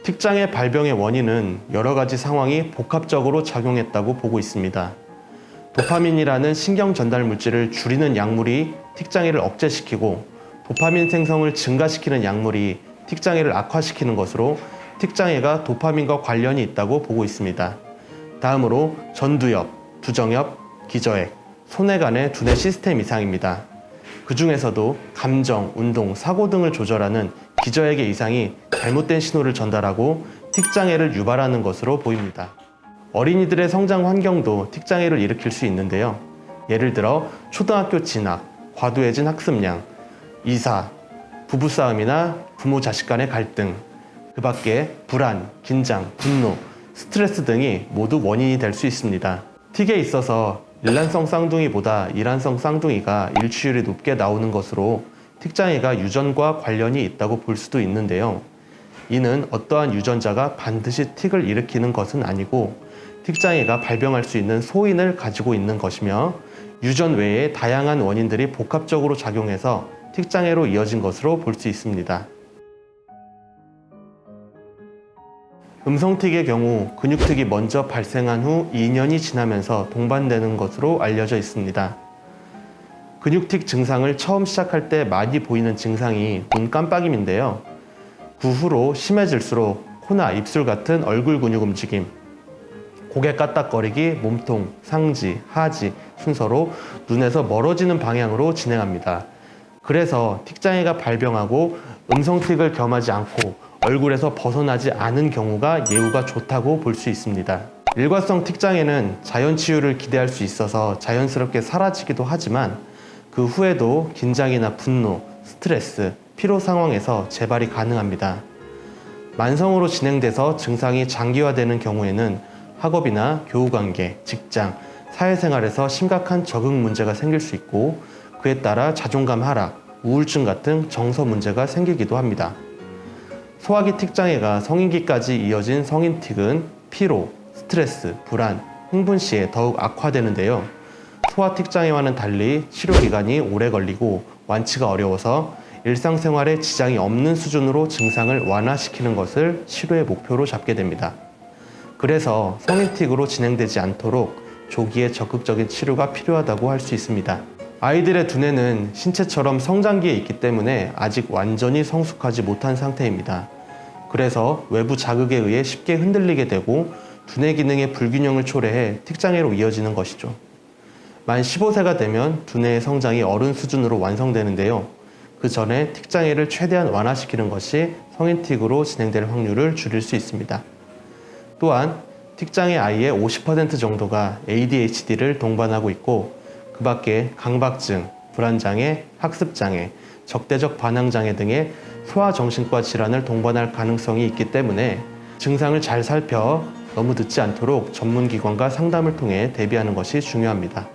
틱장애 발병의 원인은 여러 가지 상황이 복합적으로 작용했다고 보고 있습니다. 도파민이라는 신경 전달 물질을 줄이는 약물이 틱장애를 억제시키고 도파민 생성을 증가시키는 약물이 틱장애를 악화시키는 것으로 틱장애가 도파민과 관련이 있다고 보고 있습니다. 다음으로 전두엽, 두정엽, 기저핵, 소뇌 간의 두뇌 시스템 이상입니다. 그 중에서도 감정, 운동, 사고 등을 조절하는 기저핵의 이상이 잘못된 신호를 전달하고 틱장애를 유발하는 것으로 보입니다. 어린이들의 성장 환경도 틱장애를 일으킬 수 있는데요. 예를 들어 초등학교 진학, 과도해진 학습량, 이사, 부부싸움이나 부모 자식 간의 갈등, 그 밖에 불안, 긴장, 분노, 스트레스 등이 모두 원인이 될 수 있습니다. 틱에 있어서 일란성 쌍둥이보다 이란성 쌍둥이가 일치율이 높게 나오는 것으로 틱장애가 유전과 관련이 있다고 볼 수도 있는데요. 이는 어떠한 유전자가 반드시 틱을 일으키는 것은 아니고 틱장애가 발병할 수 있는 소인을 가지고 있는 것이며 유전 외에 다양한 원인들이 복합적으로 작용해서 틱장애로 이어진 것으로 볼 수 있습니다. 음성틱의 경우 근육틱이 먼저 발생한 후 2년이 지나면서 동반되는 것으로 알려져 있습니다. 근육틱 증상을 처음 시작할 때 많이 보이는 증상이 눈 깜빡임인데요. 그 후로 심해질수록 코나 입술 같은 얼굴 근육 움직임, 고개 까딱거리기, 몸통, 상지, 하지 순서로 눈에서 멀어지는 방향으로 진행합니다. 그래서 틱장애가 발병하고 음성틱을 겸하지 않고 얼굴에서 벗어나지 않은 경우가 예후가 좋다고 볼 수 있습니다. 일과성 틱장애는 자연 치유를 기대할 수 있어서 자연스럽게 사라지기도 하지만 그 후에도 긴장이나 분노, 스트레스, 피로 상황에서 재발이 가능합니다. 만성으로 진행돼서 증상이 장기화되는 경우에는 학업이나 교우관계, 직장, 사회생활에서 심각한 적응 문제가 생길 수 있고 그에 따라 자존감 하락, 우울증 같은 정서 문제가 생기기도 합니다. 소화기 틱장애가 성인기까지 이어진 성인틱은 피로, 스트레스, 불안, 흥분 시에 더욱 악화되는데요. 소아 틱장애와는 달리 치료기간이 오래 걸리고 완치가 어려워서 일상생활에 지장이 없는 수준으로 증상을 완화시키는 것을 치료의 목표로 잡게 됩니다. 그래서 성인틱으로 진행되지 않도록 조기에 적극적인 치료가 필요하다고 할 수 있습니다. 아이들의 두뇌는 신체처럼 성장기에 있기 때문에 아직 완전히 성숙하지 못한 상태입니다. 그래서 외부 자극에 의해 쉽게 흔들리게 되고 두뇌 기능의 불균형을 초래해 틱장애로 이어지는 것이죠. 만 15세가 되면 두뇌의 성장이 어른 수준으로 완성되는데요. 그 전에 틱장애를 최대한 완화시키는 것이 성인틱으로 진행될 확률을 줄일 수 있습니다. 또한 틱장애 아이의 50% 정도가 ADHD를 동반하고 있고 그 밖에 강박증, 불안장애, 학습장애, 적대적 반항장애 등의 소아정신과 질환을 동반할 가능성이 있기 때문에 증상을 잘 살펴 너무 늦지 않도록 전문기관과 상담을 통해 대비하는 것이 중요합니다.